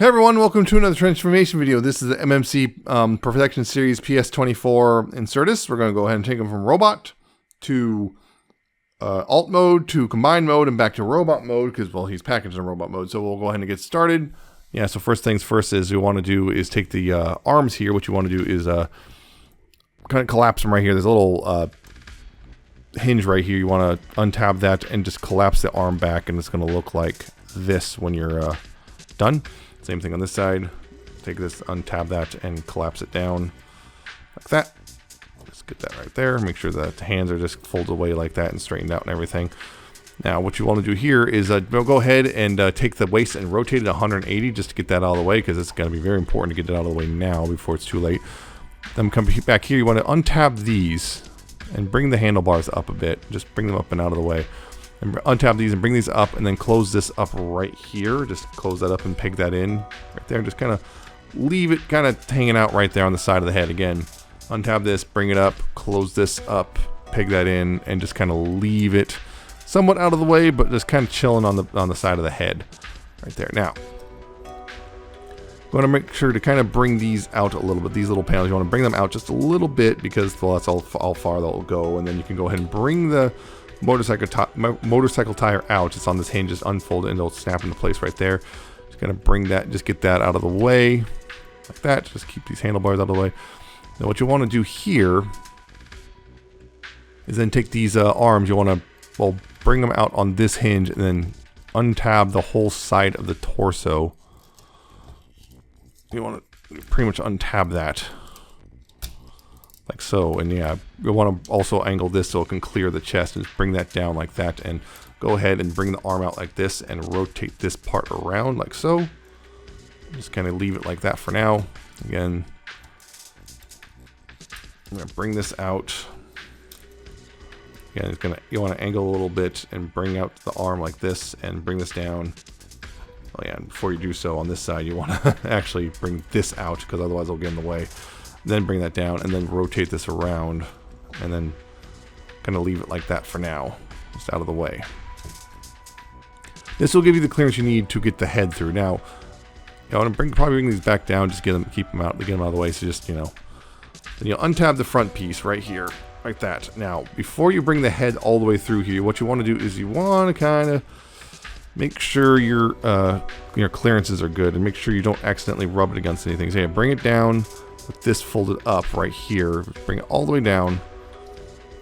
Hey everyone, welcome to another transformation video. This is the MMC Perfection Series PS-24 Incertus. We're going to go ahead and take them from robot to alt mode to combined mode and back to robot mode because, well, he's packaged in robot mode. So we'll go ahead and get started. Yeah, so first things first is we want to do is take the arms here. What you want to do is kind of collapse them right here. There's a little hinge right here. You want to untab that and just collapse the arm back, and it's going to look like this when you're done. Same thing on this side. Take this, untab that, and collapse it down like that. Just get that right there. Make sure that the hands are just folded away like that and straightened out and everything. Now, what you want to do here is go ahead and take the waist and rotate it 180 just to get that out of the way, because it's going to be very important to get it out of the way now before it's too late. Then come back here. You want to untab these and bring the handlebars up a bit. Just bring them up and out of the way. And untap these and bring these up, and then close this up right here. Just close that up and peg that in right there. Just kind of leave it kind of hanging out right there on the side of the head. Again, untap this, bring it up, close this up, peg that in, and just kind of leave it somewhat out of the way, but just kind of chilling on the side of the head right there. Now, you want to make sure to kind of bring these out a little bit. These little panels, you want to bring them out just a little bit because, well, that's how far they'll go. And then you can go ahead and bring the motorcycle tire out. It's on this hinge. Just unfold it and it'll snap into place right there. Just gonna bring that, just get that out of the way like that. Just keep these handlebars out of the way. Now what you want to do here is then take these arms. You want to, well, bring them out on this hinge and then untab the whole side of the torso. You want to pretty much untab that like so, and yeah, you want to also angle this so it can clear the chest, and just bring that down like that, and go ahead and bring the arm out like this and rotate this part around like so. Just kind of leave it like that for now. Again, I'm gonna bring this out. Again, you want to angle a little bit and bring out the arm like this and bring this down. Oh yeah, and before you do so on this side, you want to actually bring this out because otherwise it'll get in the way. Then bring that down and then rotate this around and then kind of leave it like that for now, just out of the way. This will give you the clearance you need to get the head through. Now, I want to probably bring these back down, just keep them out, get them out of the way. So just, then you'll untab the front piece right here, like that. Now, before you bring the head all the way through here, what you want to do is you want to kind of make sure your clearances are good and make sure you don't accidentally rub it against anything. So yeah, bring it down with this folded up right here. Bring it all the way down.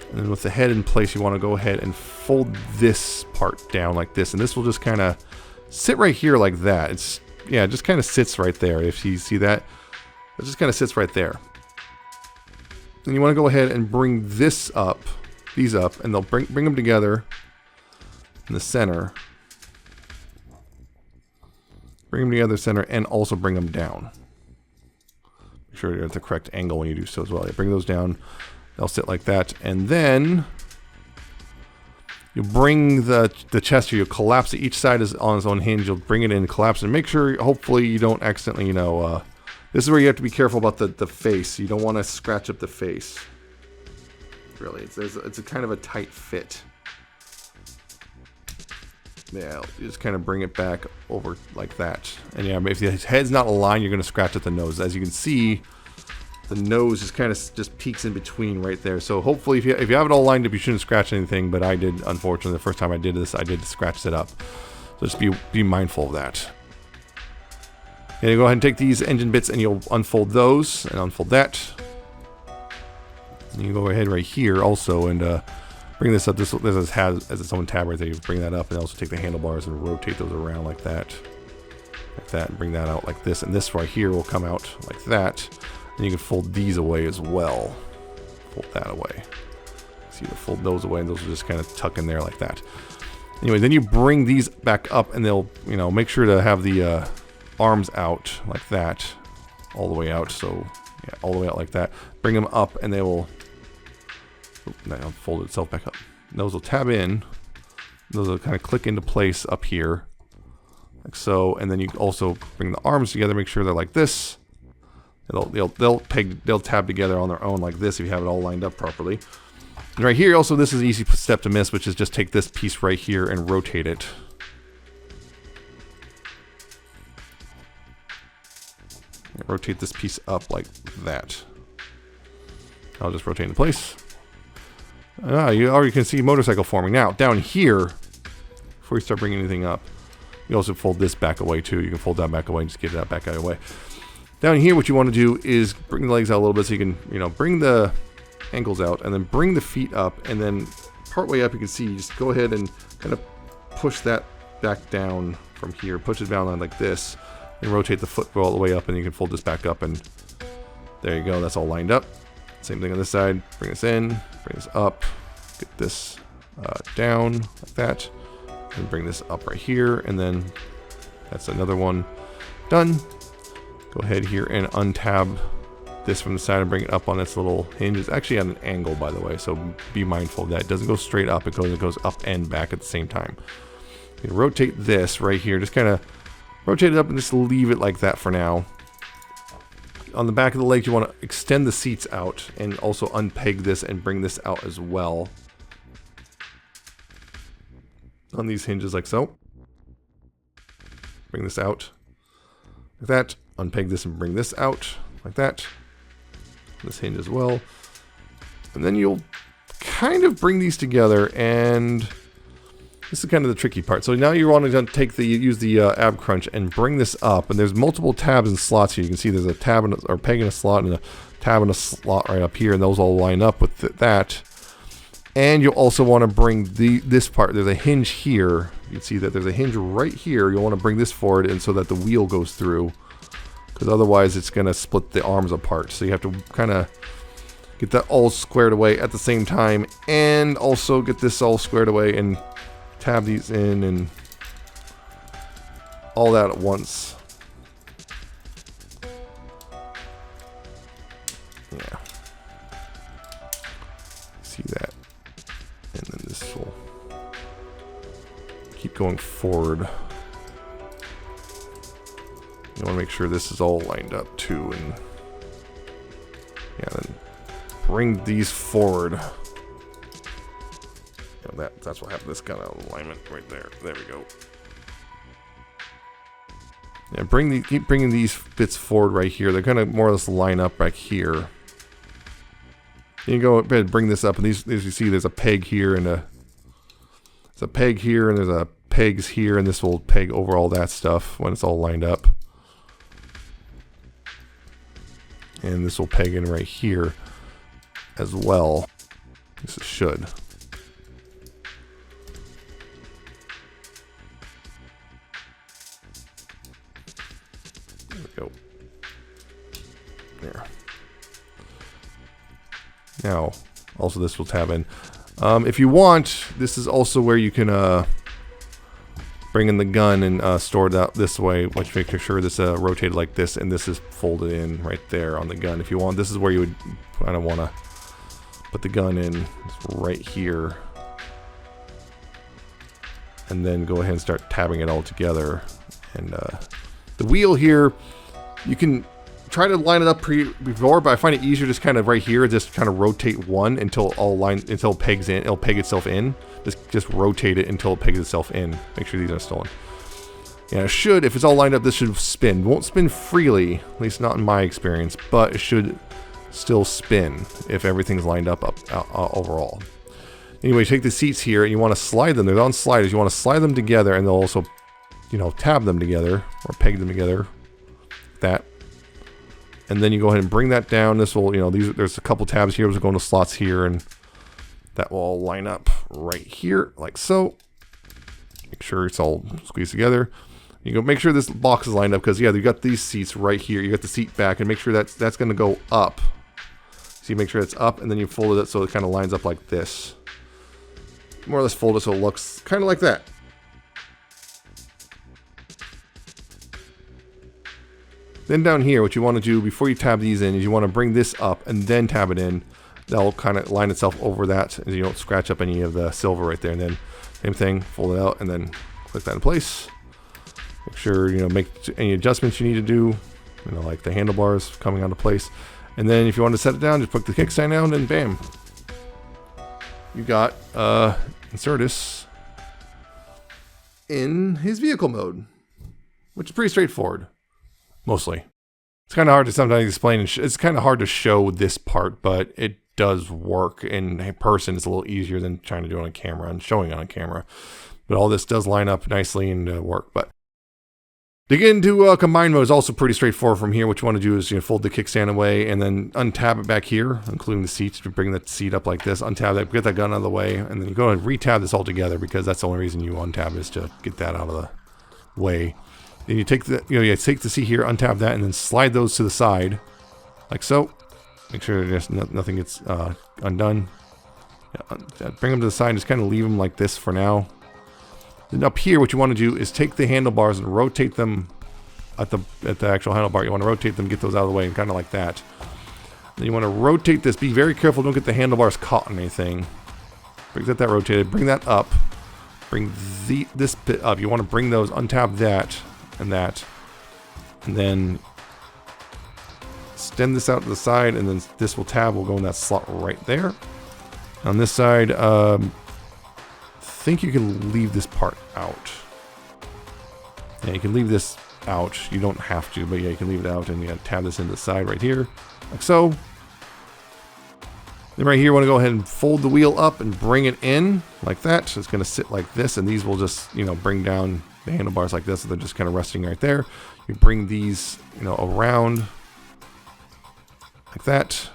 And then with the head in place, you want to go ahead and fold this part down like this. And this will just kind of sit right here like that. It's, yeah, it just kind of sits right there. If you see that, it just kind of sits right there. Then you want to go ahead and bring this up, these up, and they'll bring them together in the center. Bring them together center and also bring them down. Make sure you're at the correct angle when you do so as well. You bring those down, they'll sit like that, and then you bring the chest here. You collapse it. Each side is on its own hinge. You'll bring it in, collapse it, and make sure, hopefully, you don't accidentally, this is where you have to be careful about the face. You don't want to scratch up the face. Really, it's a kind of a tight fit. Yeah, you just kind of bring it back over like that. And yeah, if the head's not aligned, you're going to scratch at the nose. As you can see, the nose just kind of just peeks in between right there. So hopefully, if you have it all lined up, you shouldn't scratch anything. But I did, unfortunately, the first time I did this, I did scratch it up. So just be mindful of that. And you go ahead and take these engine bits and you'll unfold those and unfold that. And you go ahead right here also and bring this up. This has its own tab right there. You bring that up and also take the handlebars and rotate those around like that. Like that. And bring that out like this. And this right here will come out like that. And you can fold these away as well. Fold that away. So you fold those away and those will just kind of tuck in there like that. Anyway, then you bring these back up and they'll, make sure to have the arms out like that. All the way out. So, yeah, all the way out like that. Bring them up and they will fold itself back up. Those will tab in. Those will kind of click into place up here, like so. And then you also bring the arms together. Make sure they're like this. They'll tab together on their own like this if you have it all lined up properly. And right here, also, this is an easy step to miss, which is just take this piece right here and rotate it rotate this piece up like that. I'll just rotate into place. You already can see motorcycle forming. Now, down here, before you start bringing anything up, you also fold this back away too. You can fold that back away and just get that back out of the way. Down here, what you want to do is bring the legs out a little bit so you can, bring the ankles out and then bring the feet up, and then partway up you can see you just go ahead and kind of push that back down from here. Push it down like this and rotate the foot all the way up, and you can fold this back up, and there you go. That's all lined up. Same thing on this side. Bring this in, bring this up, get this down like that, and bring this up right here, and then that's another one done. Go ahead here and untab this from the side and bring it up on its little hinge. It's actually at an angle, by the way, so be mindful of that. It doesn't go straight up, it goes up and back at the same time. You can rotate this right here, just kind of rotate it up and just leave it like that for now. On the back of the legs, you want to extend the seats out and also unpeg this and bring this out as well. On these hinges like so. Bring this out like that. Unpeg this and bring this out like that. This hinge as well. And then you'll kind of bring these together, and this is kind of the tricky part. So now you want to use the ab crunch and bring this up, and there's multiple tabs and slots here. You can see there's a tab or peg in a slot and a tab and a slot right up here, and those all line up with that. And you'll also want to bring this part. There's a hinge here. You can see that there's a hinge right here. You'll want to bring this forward, and so that the wheel goes through, because otherwise it's going to split the arms apart. So you have to kind of get that all squared away at the same time, and also get this all squared away and tab these in and all that at once. Yeah. See that? And then this will keep going forward. You want to make sure this is all lined up too, and yeah, then bring these forward. That's what happened. This got out of alignment right there. There we go. Yeah, keep bringing these bits forward right here. They're gonna more or less line up back here. You can go ahead and bring this up, and these, as you see, there's a peg here and there's a peg here, and there's a pegs here, and this will peg over all that stuff when it's all lined up. And this will peg in right here as well. This should. There we go. There. Now, also this will tab in. If you want, this is also where you can bring in the gun and store it out this way, which makes sure this rotated like this, and this is folded in right there on the gun. If you want, this is where you would kind of want to put the gun in right here, and then go ahead and start tabbing it all together. And the wheel here, you can try to line it up before, but I find it easier just kind of right here, just kind of rotate one until it pegs in. It'll peg itself in. Just rotate it until it pegs itself in. Make sure these are stolen. Yeah, it should, if it's all lined up, this should spin. It won't spin freely, at least not in my experience, but it should still spin if everything's lined up overall. Anyway, take the seats here and you want to slide them. They're on sliders. You want to slide them together, and they'll also, tab them together or peg them together. That. And then you go ahead and bring that down. This will, there's a couple tabs here. We'll go into slots here, and that will all line up right here, like so. Make sure it's all squeezed together. You go make sure this box is lined up, because you got these seats right here. You got the seat back, and make sure that's going to go up. So you make sure it's up, and then you fold it so it kind of lines up like this. More or less fold it so it looks kind of like that. Then down here, what you want to do before you tab these in is you want to bring this up and then tab it in. That'll kind of line itself over that, and you don't scratch up any of the silver right there. And then same thing, fold it out and then click that in place. Make sure, make any adjustments you need to do, like the handlebars coming onto place. And then if you want to set it down, just put the kickstand down and bam. You got Incertus in his vehicle mode, which is pretty straightforward. Mostly. It's kind of hard to sometimes explain. It's kind of hard to show this part, but it does work in person. It's a little easier than trying to do it on camera and showing it on camera. But all this does line up nicely and work. But to get into combined mode is also pretty straightforward from here. What you want to do is fold the kickstand away and then untab it back here, including the seats, to bring the seat up like this. Untab that, get that gun out of the way, and then you go ahead and retab this all together, because that's the only reason you untab is to get that out of the way. Then you take the you take the seat here, untab that, and then slide those to the side, like so. Make sure just nothing gets undone. Yeah, bring them to the side. Just kind of leave them like this for now. Then up here, what you want to do is take the handlebars and rotate them at the actual handlebar. You want to rotate them, get those out of the way, and kind of like that. Then you want to rotate this. Be very careful, don't get the handlebars caught on anything. Get that rotated. Bring that up. Bring this bit up. You want to bring those, untab that and that, and then extend this out to the side, and then this will go in that slot right there. On this side, I think you can leave this part out. Yeah, you can leave this out. You don't have to, but yeah, you can leave it out, and you gotta tab this into the side right here, like so. Then right here, you want to go ahead and fold the wheel up and bring it in like that. So it's going to sit like this, and these will just, bring down the handlebars like this. So they're just kind of resting right there. You bring these, around like that.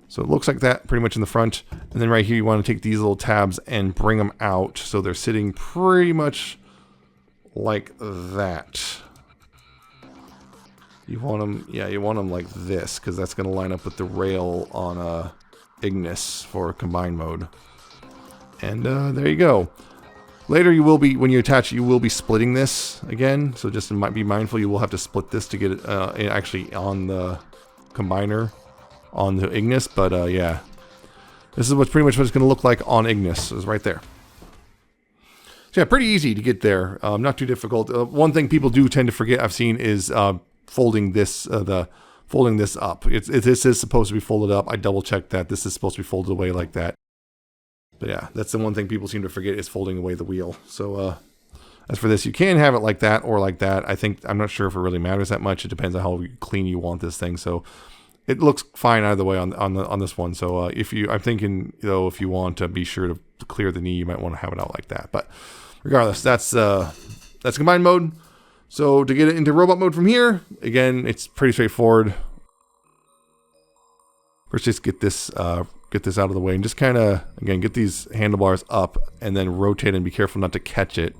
So it looks like that pretty much in the front. And then right here, you want to take these little tabs and bring them out. So they're sitting pretty much like that. You want them, yeah, you want them like this, because that's going to line up with the rail on Ignis for combined mode. And there you go. Later you will be, when you attach it, you will be splitting this again. So just be mindful, you will have to split this to get it actually on the combiner on the Ignis. But yeah, this is what's pretty much what it's going to look like on Ignis, is right there. So yeah, pretty easy to get there. Not too difficult. One thing people do tend to forget, I've seen, is folding this folding this up. This is supposed to be folded up. I double checked that. This is supposed to be folded away like that. But yeah, that's the one thing people seem to forget, is folding away the wheel. So as for this, you can have it like that or like that. I'm not sure if it really matters that much. It depends on how clean you want this thing. So it looks fine either way on this one. So I'm thinking, if you want to be sure to clear the knee, you might want to have it out like that. But regardless, that's combined mode. So to get it into robot mode from here, again, it's pretty straightforward. First, just get this out of the way, and just kind of, again, get these handlebars up, and then rotate, and be careful not to catch it.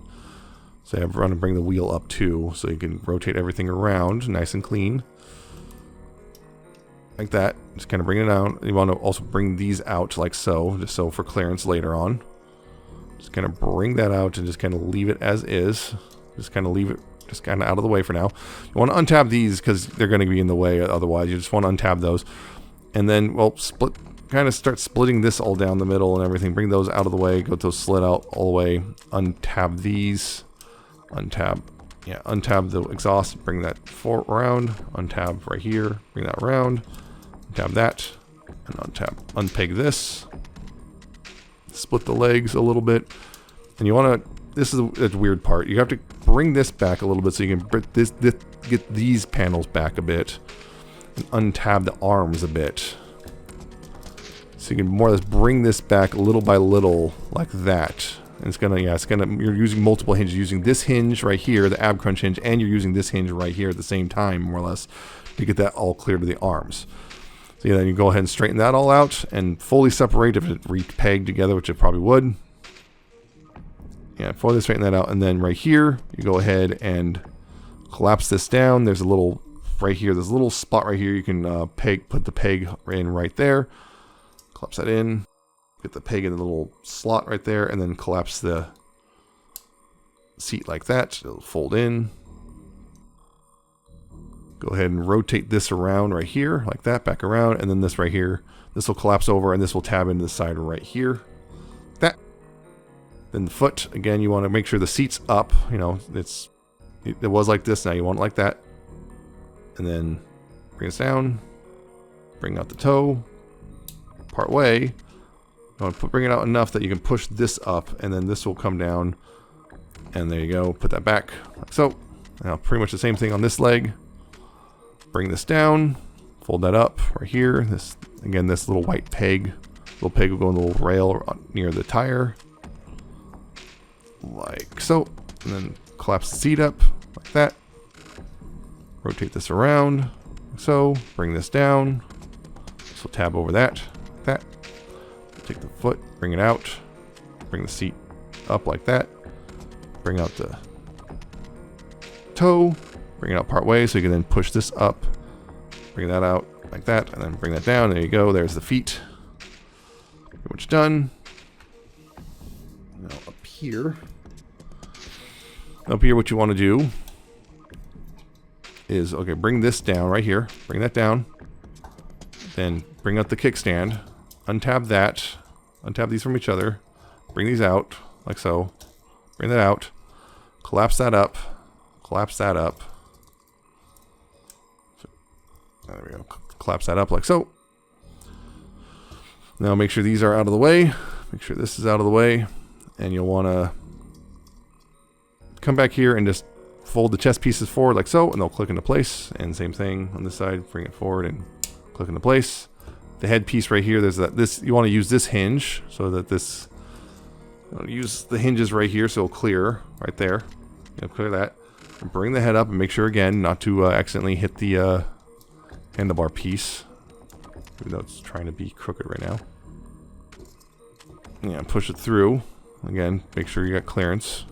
So I'm going to bring the wheel up too, so you can rotate everything around nice and clean. Like that. Just kind of bring it out. You want to also bring these out like so, just so for clearance later on. Just kind of bring that out and just kind of leave it as is. Just kind of leave it just kind of out of the way for now. You want to untab these because they're going to be in the way otherwise. You just want to untab those. And then, well, kind of start splitting this all down the middle and everything. Bring those out of the way. Go to those slit out all the way. Untab these. Untab the exhaust. Bring that around. Untab right here. Bring that around. Untab that. And unpeg this. Split the legs a little bit. And you want to, this is a weird part. You have to bring this back a little bit so you can get these panels back a bit. And untab the arms a bit. So you can more or less bring this back little by little like that. And it's gonna, you're using multiple hinges. Using this hinge right here, the ab crunch hinge, and you're using this hinge right here at the same time, more or less, to get that all clear to the arms. So yeah, then you go ahead and straighten that all out and fully separate if it re-pegged together, which it probably would. Yeah, fully straighten that out, and then right here, you go ahead and collapse this down. There's a little, right here, there's a little spot right here. You can put the peg in right there. Collapse that in. Get the peg in the little slot right there, and then collapse the seat like that. It'll fold in. Go ahead and rotate this around right here, like that, back around, and then this right here. This will collapse over, and this will tab into the side right here. That. Then the foot, again, you want to make sure the seat's up. It was like this, now you want it like that. And then bring this down. Bring out the toe. Part way. You want to bring it out enough that you can push this up, and then this will come down. And there you go. Put that back, like so. Now, pretty much the same thing on this leg. bring this down, fold that up right here. This, again, this little white peg, will go in the little rail near the tire, like so. And then collapse the seat up like that. Rotate this around, like so. Bring this down. So tab over that, like that. Take the foot, bring it out. Bring the seat up like that. Bring out the toe. Bring it out part way so you can then push this up. Bring that out like that, and then bring that down. There you go. There's the feet. Pretty much done. Now up here. Up here, what you want to do is, okay, bring this down right here. Bring that down. Then bring out the kickstand. Untab that. Untab these from each other. Bring these out, like so. Bring that out. Collapse that up. Collapse that up. There we go. Collapse that up like so. Now make sure these are out of the way. Make sure this is out of the way. And you'll want to come back here and just fold the chest pieces forward like so, and they'll click into place. And same thing on this side. Bring it forward and click into place. The head piece right here, there's that. This, you want to use this hinge so that this. Use the hinges right here so it'll clear right there. Clear that. And bring the head up and make sure again not to accidentally hit the handlebar piece, even though it's trying to be crooked right now. Yeah, push it through. Again, make sure you got clearance.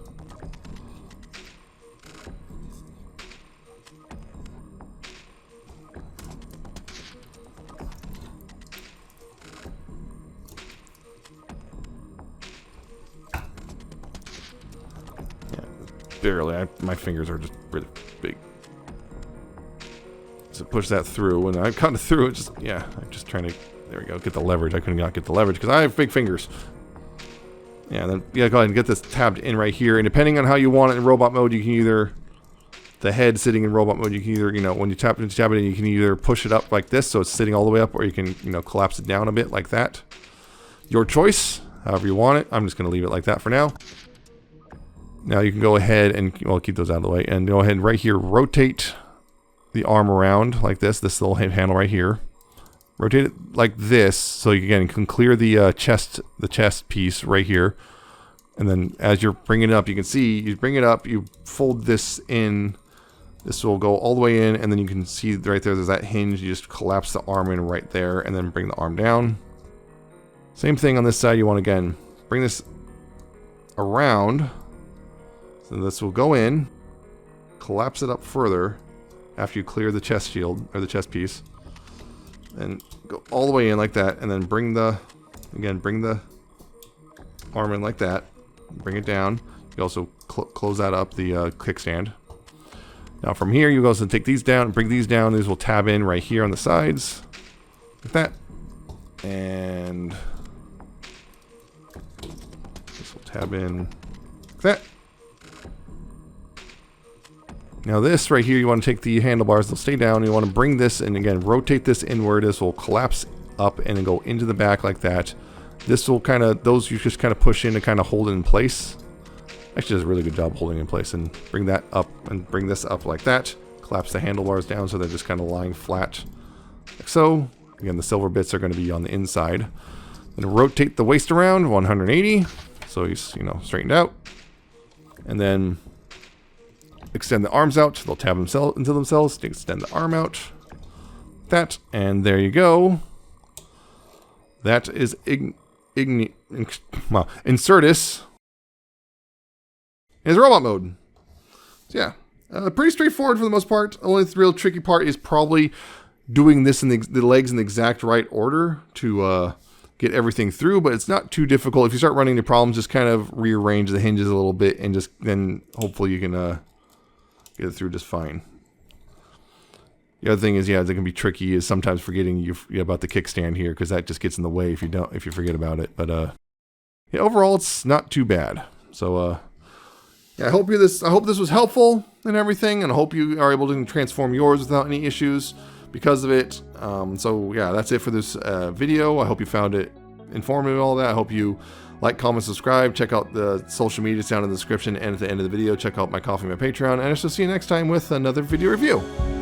Barely. My fingers are just really big. So push that through, and I've gotten it through. It's just, yeah, I'm just trying to, there we go, get the leverage. I could not get the leverage because I have big fingers. Yeah, and then, yeah, go ahead and get this tabbed in right here. And depending on how you want it in robot mode, you can either, the head sitting in robot mode, you can either, you know, when you tap it in, you can either push it up like this so it's sitting all the way up, or you can, you know, collapse it down a bit like that. Your choice, however you want it. I'm just going to leave it like that for now. Now you can go ahead and, well, keep those out of the way, and go ahead and right here, rotate the arm around like this little handle right here. Rotate it like this, so you again can clear the chest piece right here. And then as you're bringing it up, you can see, you bring it up, you fold this in, this will go all the way in, and then you can see right there's that hinge. You just collapse the arm in right there, and then bring the arm down. Same thing on this side. You want to, again, bring this around. So this will go in, collapse it up further after you clear the chest shield, or the chest piece, and go all the way in like that, and then bring the, again, bring the arm in like that, bring it down. You also close that up, the kickstand. Now from here, you also take these down and bring these down. These will tab in right here on the sides, like that, and this will tab in like that. Now this right here, you want to take the handlebars, they'll stay down. You want to bring this and again, rotate this inward. This will collapse up and then go into the back like that. This will kind of, those you just kind of push in to kind of hold it in place. Actually does a really good job holding it in place. And bring that up and bring this up like that. Collapse the handlebars down so they're just kind of lying flat like so. Again, the silver bits are going to be on the inside. Then rotate the waist around 180. So he's, you know, straightened out. And then extend the arms out. They'll tab into themselves to extend the arm out. That, and there you go. That is Incertus is robot mode. So yeah, pretty straightforward for the most part. Only the real tricky part is probably doing this in the legs in the exact right order to get everything through, but it's not too difficult. If you start running into problems, just kind of rearrange the hinges a little bit, and just then hopefully you can get it through just fine. The other thing is, yeah, that can be tricky is sometimes forgetting about the kickstand here, because that just gets in the way if you forget about it. But yeah, overall it's not too bad. So yeah, I hope this was helpful and everything, and I hope you are able to transform yours without any issues because of it. So yeah, that's it for this video. I hope you found it informative and all that. I hope you like, comment, subscribe. Check out the social media down in the description, and at the end of the video, check out my Coffee, my Patreon, and I shall see you next time with another video review.